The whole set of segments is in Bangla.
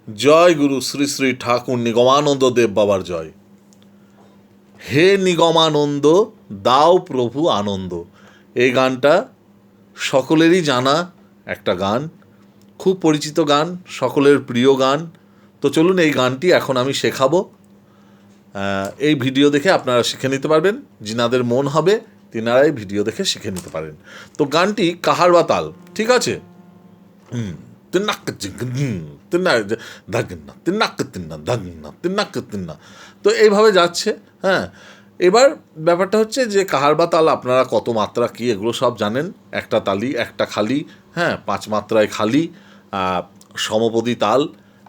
জয় গুরু শ্রী শ্রী ঠাকুর নিগমানন্দ দেব বাবার জয়। হে নিগমানন্দ দাও প্রভু আনন্দ, এই গানটা সকলেরই জানা একটা গান, খুব পরিচিত গান, সকলের প্রিয় গান। তো চলুন এই গানটি এখন আমি শেখাবো। এই ভিডিও দেখে আপনারা শিখে নিতে পারবেন, যিনাদের মন হবে তিনারাই ভিডিও দেখে শিখে নিতে পারেন। তো গানটি কাহার বা তাল, ঠিক আছে? তো এইভাবে যাচ্ছে। হ্যাঁ, এবার ব্যাপারটা হচ্ছে যে কাহার বা তাল আপনারা কত মাত্রা কী এগুলো সব জানেন। একটা তালি, একটা খালি, হ্যাঁ, 5 মাত্রায় খালি, সমপদী তাল,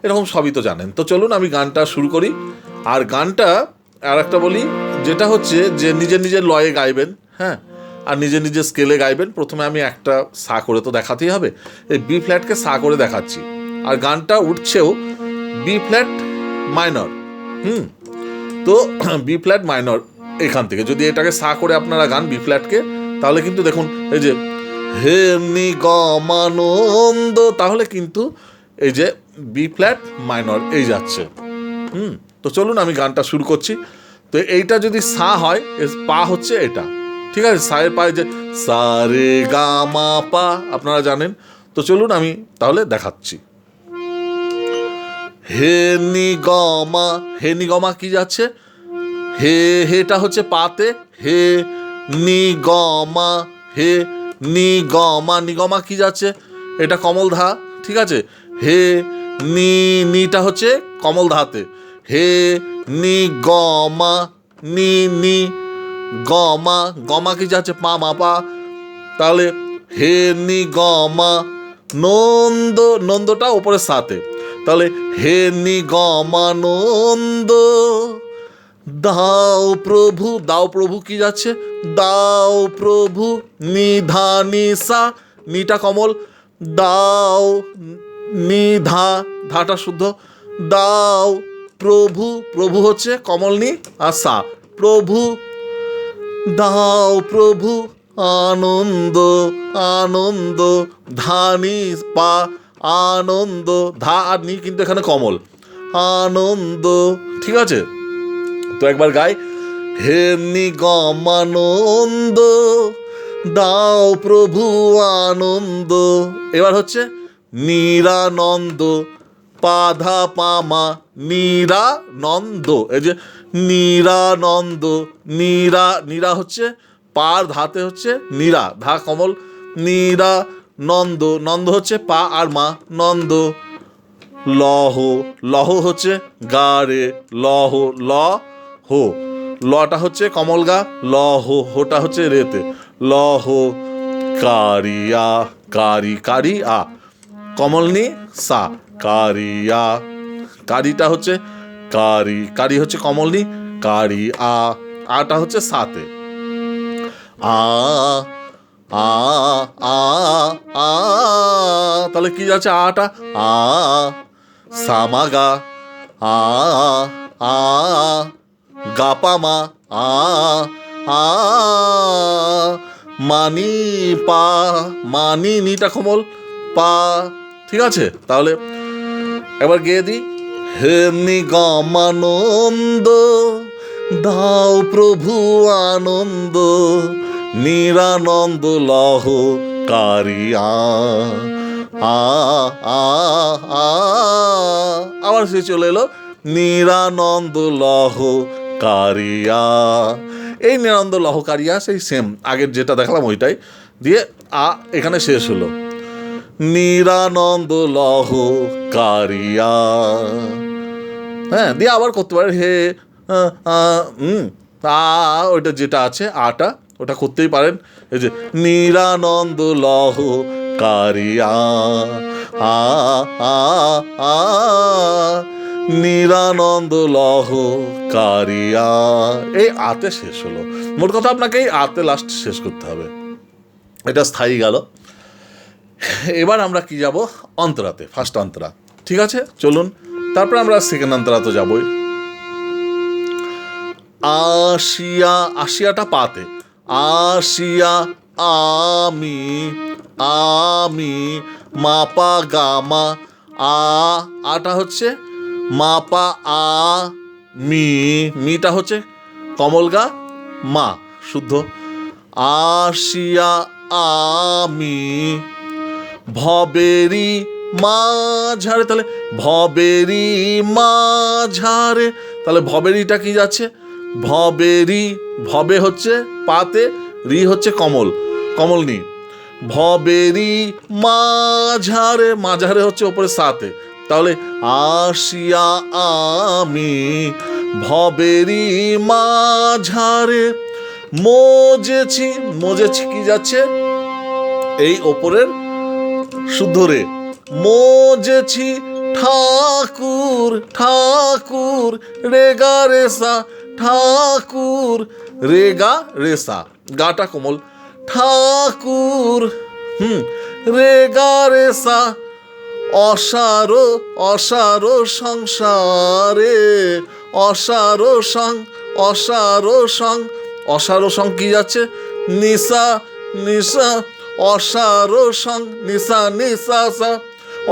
এরকম সবই তো জানেন। তো চলুন আমি গানটা শুরু করি। আর গানটা আর একটা বলি, যেটা হচ্ছে যে নিজের নিজের লয়ে গাইবেন, হ্যাঁ, আর নিজের নিজের স্কেলে গাইবেন। প্রথমে আমি একটা সা করে তো দেখাতেই হবে, এই বি ফ্ল্যাটকে সা করে দেখাচ্ছি। আর গানটা উঠছেও বি ফ্ল্যাট মাইনর। তো বি ফ্ল্যাট মাইনর এখান থেকে যদি এটাকে সা করে আপনারা গান বি ফ্ল্যাটকে, তাহলে কিন্তু দেখুন এই যে হে নিগমানন্দ, তাহলে কিন্তু এই যে বি ফ্ল্যাট মাইনর এই যাচ্ছে। তো চলুন আমি গানটা শুরু করছি। তো এইটা যদি সা হয়, পা হচ্ছে এটা, ঠিক আছে? সায়ের পায়ে যে সা রে গা মা পা আপনারা জানেন। তো চলুন আমি তাহলে দেখাচ্ছি। হে নিগমা, হে নিগমা কি যাচ্ছে? হেটা হচ্ছে পাতে, হে নিগমা, হে নিগমা, নিগমা কি যাচ্ছে? এটা কমল ধা, ঠিক আছে? হে নিটা হচ্ছে কমল ধাতে, হে নিগমা, নি গমা, গমা কি যাচ্ছে? পা মা পা, তাহলে হে নিগমা নন্দ, নন্দটা ওপরে সাথে, তাহলে হে নিগমানন্দ দাও প্রভু, দাও প্রভু কি যাচ্ছে? দাও প্রভু, নিধা নিসা, নিটা কমল, দাও নিধা, ধাটা শুদ্ধ, দাও প্রভু, প্রভু হচ্ছে কমল নি আর সা, প্রভু দাও প্রভু আনন্দ, আনন্দ ধানি পা, আনন্দ ধা আর নি কিন্তু এখানে কমল, আনন্দ, ঠিক আছে? তো একবার গাই। হে নিগমানন্দ দাও প্রভু আনন্দ, এবার হচ্ছে নিরানন্দ, পাধা পামা, নিরানন্দ, এই যে নিরানন্দ, নিরা হচ্ছে পার ধাতে হচ্ছে নিরা, ধা কমল, নিরানন্দ, নন্দ হচ্ছে পা আর মা, নন্দ, লহ, লহ হচ্ছে গা রে, লহ, ল হো, লটা হচ্ছে কমল গা, লহ, হোটা হচ্ছে রেতে, লহ, কারিয়া, কারি, কারি আ, কমল নি সা, কারিয়া, কারিটা হচ্ছে কারি, কারি হচ্ছে কমল নি, কারি আ, আটা হচ্ছে সাতে, আ আ আ আ, তাহলে কি যাচ্ছে? আটা আ, সামাগা, আ আ, গাপামা, আ আ, মানি পা, মানি নিটা কমল পা, ঠিক আছে? তাহলে এবার গেয়ে দিই। হে নিগমানন্দ দাও প্রভু আনন্দ, নিরানন্দ লহ কারিয়া, আ আ আ, আবার সে চলে এলো নিরানন্দ লহ কারিয়া। এই নিরানন্দ লহ কারিয়া সেই সেম আগের যেটা দেখালাম ওইটাই দিয়ে আ এখানে শেষ হলো, নিরানন্দ লহ কারিয়া। হ্যাঁ, দিয়ে আবার করতে পারে হে তা, ওইটা যেটা আছে আটা ওটা করতেই পারেন। এই যে নিরানন্দ লহ কারিয়া, আ আ আ, নিরানন্দ লহ কারিয়া, এই আতে শেষ হলো। মোট কথা আপনাকে এই আতে লাস্ট শেষ করতে হবে, এটা স্থায়ী গেল। এবার আমরা কি যাব? অন্তরাতে, ফার্স্ট অন্তরা, ঠিক আছে? চলুন তারপরে আমরা সেকেন্ড অন্তরা তো যাবই। আসিয়া, আসিয়াটা পাতে, আসিয়া আমি, আমি মাপা গামা, আটা হচ্ছে মা পা আ, মিটা হচ্ছে কমল গা মা শুদ্ধ, আসিয়া আমি ভবেরি মাঝারে, তাহলে ভবেরি মাঝারে, তাহলে ভবেরিটা কি যাচ্ছে, ভবেরি, ভবে হচ্ছে পাতে, রি হচ্ছে কমল, কমল নি, ভবেরি মাঝারে, মাঝারে হচ্ছে ওপরে সাতে, তাহলে আসিয়া আমি ভবেরি মাঝারে মজেছি, মজেছি কি যাচ্ছে এই ওপরের শুদ্ধ রে, মজেছি ঠাকুর, ঠাকুর রেগা রেসা, ঠাকুর রেগা রেসা, গাটা কোমল, ঠাকুর রেগা রেসা, অসারো, অসারো সংসারে, অসারো সং, অসারো সং, অসারো সং কি যাচ্ছে নিশা, নিশা অসারো সং, নিশা নিশা সা,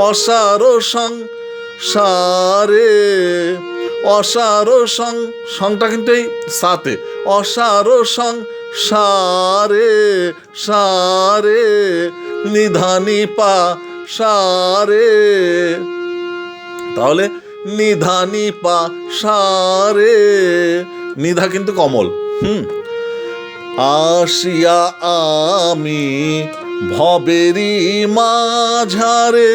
অসারো সং সারে, অসারো সং, সংটা কিন্তু এই সাতে, অসারো সং সারে, সারে নিধানি পা সারে, তাহলে নিধানি পা সারে, নিধা কিন্তু কমল, আসিয়া আমি ভবেরি মাঝারে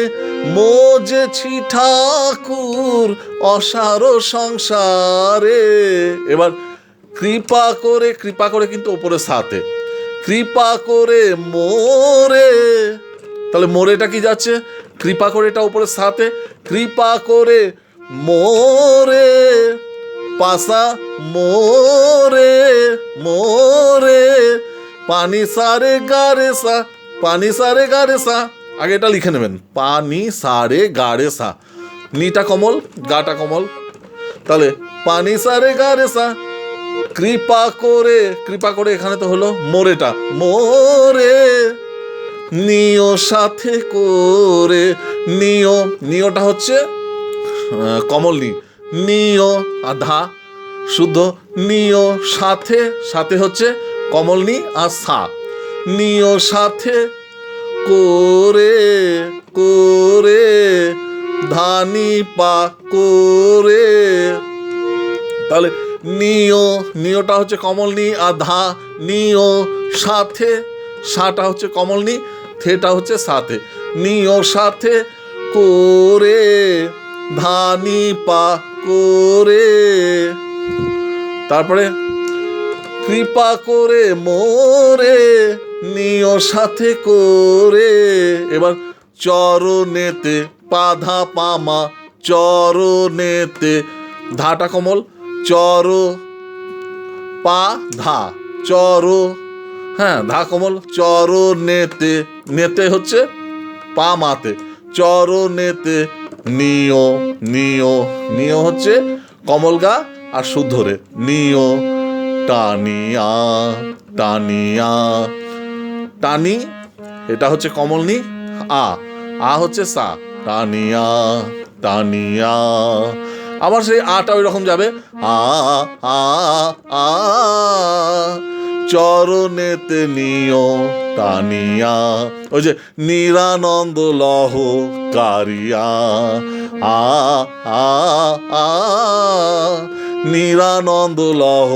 মজেছি ঠাকুর অসারো সংসারে। এবার কৃপা করে, কৃপা করে কিন্তু ওপরে সাথে, কৃপা করে মোরে, তাহলে মোরেটা কি যাচ্ছে কৃপা করে, এটা উপরে সাথে, কৃপা করে মোরে পাসা মোরে, মোরে পানি সারে গারে সা, পানি সারে গারে সা, আগে এটা লিখে নেবেন, পানি সারে গারে সা, নিটা কমল গাটা কমল, তাহলে পানি সারে গারে সা, কৃপা করে, কৃপা করে এখানে তো হলো মোরেটা, মোরে নিয় সাথে করে, নিয়, নিয়টা হচ্ছে কমল নি, নিয় আধা শুদ্ধ, নিয় সাথে, সাথে হচ্ছে কমল নি আর সা, নিয় সাথে করে, করে ধানি পা করে, তাহলে নিয়, নিয়টা হচ্ছে কমল নি আর ধা, নিয় সাথে, সাটা হচ্ছে কমল নি, থেটা হচ্ছে সাথে, নিয় সাথে করে ধানি পা করে, তারপরে কৃপা করে মোরে নিয় সাথে করে, এবার চরণেতে পাধা পামা, চরণেতে ধাটা কমল, চর পা ধা, চর, হ্যাঁ ধা কমল, চরণেতে, নেতে হচ্ছে পা মাতে, চরণেতে নিয়, নিয়, নিয় হচ্ছে কমল গা আর শুদ্ধ রে, নিয় টানিয়া, টানিয়া, টানি এটা হচ্ছে কমল নি আ, আ হচ্ছে সা, টানিয়া, টানিয়া, আবার সেই আটা ওই রকম যাবে, আ আ আ, চরণেতে নিয় টানিয়া, ওই যে নিরানন্দ লহ কারিয়া, আ আ আ নিরানন্দ লহ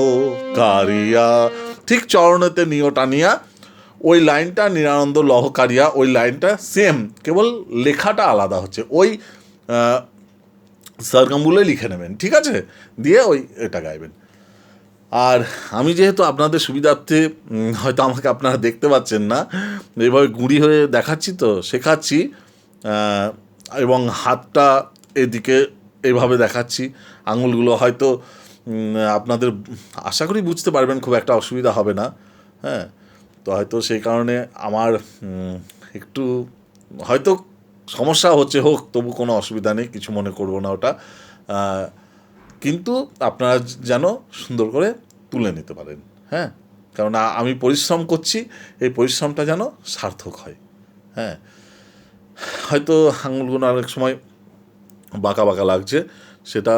কারিয়া, ঠিক চরণেতে নিয় টানিয়া, ওই লাইনটা নিরানন্দ লহকারিয়া, ওই লাইনটা সেম, কেবল লেখাটা আলাদা হচ্ছে, ওই সারগামগুলোই লিখে নেবেন, ঠিক আছে, দিয়ে ওই এটা গাইবেন। আর আমি যেহেতু আপনাদের সুবিধার্থে হয়তো আমাকে আপনারা দেখতে পাচ্ছেন না, এইভাবে গুঁড়ি হয়ে দেখাচ্ছি তো শেখাচ্ছি, এবং হাতটা এদিকে এইভাবে দেখাচ্ছি, আঙুলগুলো হয়তো আপনাদের আশা করি বুঝতে পারবেন, খুব একটা অসুবিধা হবে না, হ্যাঁ, তো হয়তো সেই কারণে আমার একটু হয়তো সমস্যা হচ্ছে, হোক, তবু কোনো অসুবিধা নেই, কিছু মনে করবো না ওটা, কিন্তু আপনারা যেন সুন্দর করে তুলে নিতে পারেন, হ্যাঁ, কারণ আমি পরিশ্রম করছি, এই পরিশ্রমটা যেন সার্থক হয়, হ্যাঁ, হয়তো আঙুলগুলো অনেক সময় বাঁকা বাঁকা লাগছে, সেটা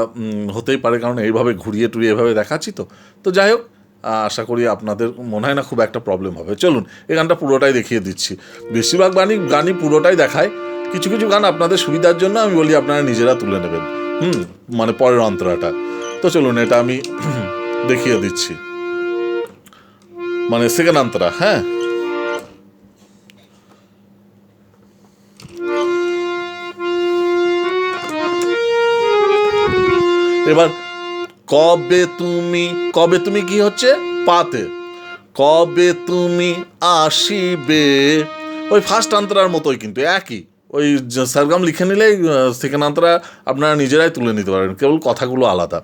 হতেই পারে, কারণ এইভাবে ঘুরিয়ে টুরিয়ে এভাবে দেখাচ্ছি তো যাই হোক, আশা করি আপনাদের মনে হয় না খুব একটা প্রবলেম হবে। চলুন এই গানটা পুরোটাই দেখিয়ে দিচ্ছি। বেশিরভাগ গানই পুরোটাই দেখায়, কিছু কিছু গান আপনাদের সুবিধার জন্য আমি বলি আপনারা নিজেরা তুলে নেবেন, মানে পরের অন্তরাটা। তো চলুন এটা আমি দেখিয়ে দিচ্ছি, মানে সেকেন্ড অন্তরা। হ্যাঁ, এবার কবে তুমি কি হচ্ছে পাতে, কবে তুমি আসিবে, ওই ফার্স্ট আন্তরার মতোই, কিন্তু একই, ওই সারগাম লিখে নিলেই সেকেন্ড আন্তরা আপনারা নিজেরাই তুলে নিতে পারেন, কেবল কথাগুলো আলাদা।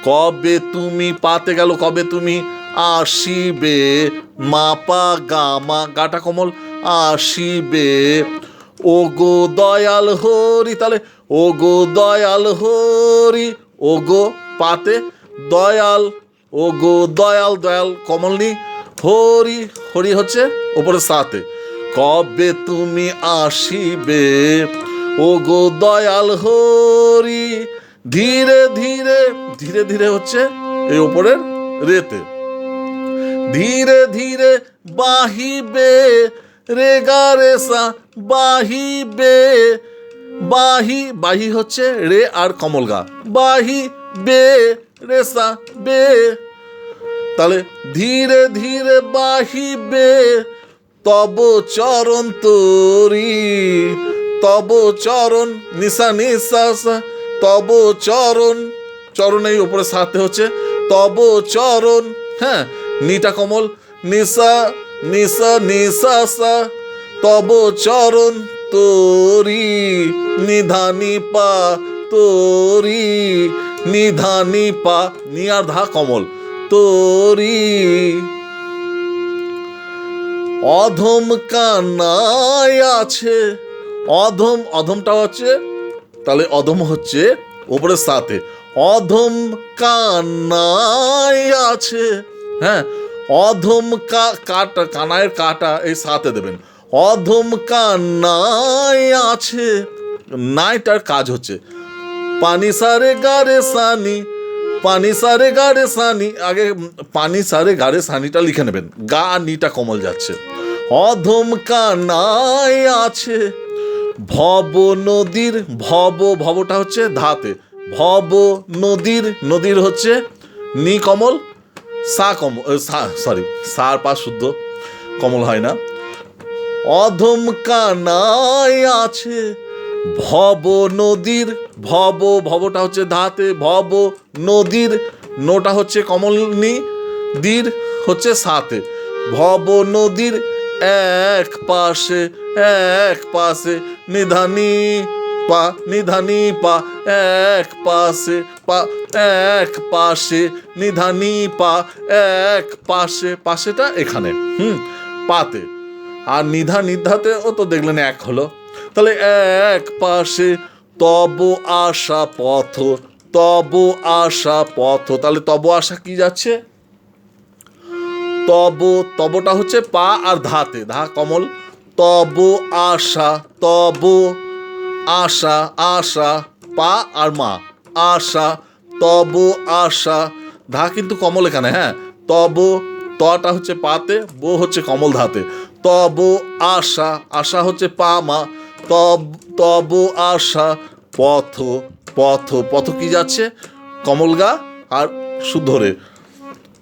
কবে তুমি পাতে গেল, কবে তুমি আসিবে, মাপা গামা, গাটা কোমল, আসিবে, ও গো দয়াল হরি, তাহলে ও গো দয়াল হরি, ও গো পাতে, দয়াল, ও গো দয়াল, দয়াল কমলনি, হরি, হরি হচ্ছে ওপরে সাথে, কবে তুমি আসিবে, ও গো দয়াল হরি, ধীরে ধীরে, ধীরে ধীরে হচ্ছে এই ওপরের রেতে, ধীরে ধীরে বাহিবে, রে গা রে সা, বাহিবে, বাহি হচ্ছে রে আর কমল গা, বাহি বে, রে সা বে, তাহলে ধীরে ধীরে বাহিবে, তব চরণ তোরি, তব চরণ, নিশা নিশা, তব চরণ, চরণ এই উপরে সাথে হচ্ছে তব চরণ, হ্যাঁ, নিটা কমল, নিশা নিশা নিশা সা, তব চরণ তোরি, নিধানি পা তোরি, নিধানি পা, নি আর ধা কমল, তোরি, অধম কানায় আছে, অধম, অধমটা হচ্ছে, তাহলে অধম হচ্ছে ওপরের সাথে, অধম কানায় আছে, হ্যাঁ, অধম কাটা, কানায়ের কাটা এই সাথে দেবেন, অধম কানায় আছে, নাইটার কাজ হচ্ছে পানি সারে গারে সানি, পানি সারে গারে সানি, আগে পানি সারে গারে সানিটা লিখে নেবেন, গা নিটা কমল যাচ্ছে, অধম কানায় আছে, ভব নদীর, ভবটা হচ্ছে ধাতে, ভব নদীর, নদীর হচ্ছে নি কমল, সা কমল, সরি সার পা শুদ্ধ, কমল হয় না, অধম কানায় আছে, ভব নদীর, ভবটা হচ্ছে ধাতে, ভব নদীর, নোটা হচ্ছে কমল নি, দীর হচ্ছে সাথে, ভব নদীর এক পাশে, এক পাশে, নিধানি পা, নিধানি পা, এক পাশে, পা এক পাশে, নিধানি পা, এক পাশে, পাশেটা এখানে, পাতে, আর নিধাতে ও তো দেখলেন এক হলো, তাহলে এক পাশে, তব আশা পথ, তব আশা পথ, তাহলে তব আশা কি যাচ্ছে, তবটা হচ্ছে পা আর ধাতে, ধা কমল, তব আশা, তব আশা, আশা পা আর মা, আশা, তব আশা, ধা কিন্তু কমল এখানে, হ্যাঁ, তব, তটা হচ্ছে পাতে, বো হচ্ছে কমল ধাতে, তব আশা, আশা হচ্ছে পা মা, তব আশা পথ, পথ কি যাচ্ছে কমল গা আর শুদ্ধ রে,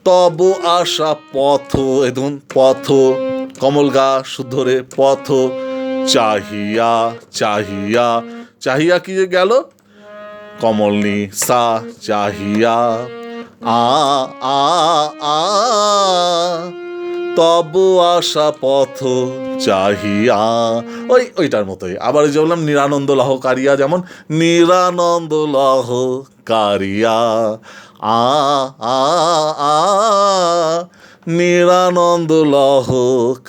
তব আশা পথ, এখন পথ কমল গা শুদ্ধ রে, পথ, চাহিয়া, চাহিয়া, চাহিয়া কি গেল কমলনি সা, চাহিয়া, আ আ আ, তব আশা পথ চাহিয়া, ওইটার মতোই, আবার যে বললাম নিরানন্দ লহ কারিয়া, যেমন নিরানন্দ লহ কারিয়া, আ আ আ, নিরানন্দ লহ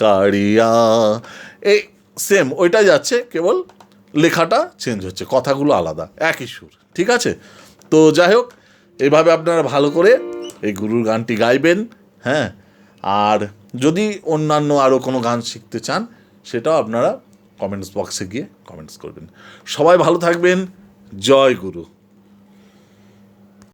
কারিয়া, এই সেম ওইটাই যাচ্ছে, কেবল লেখাটা চেঞ্জ হচ্ছে, কথাগুলো আলাদা, একই সুর, ঠিক আছে। তো যাই হোক, এইভাবে আপনারা ভালো করে এই গুরুর গানটি গাইবেন, হ্যাঁ, আর যদি অন্যান্য আরও কোনো গান শিখতে চান সেটাও আপনারা কমেন্টস বক্সে গিয়ে কমেন্টস করবেন। সবাই ভালো থাকবেন, জয় গুরু।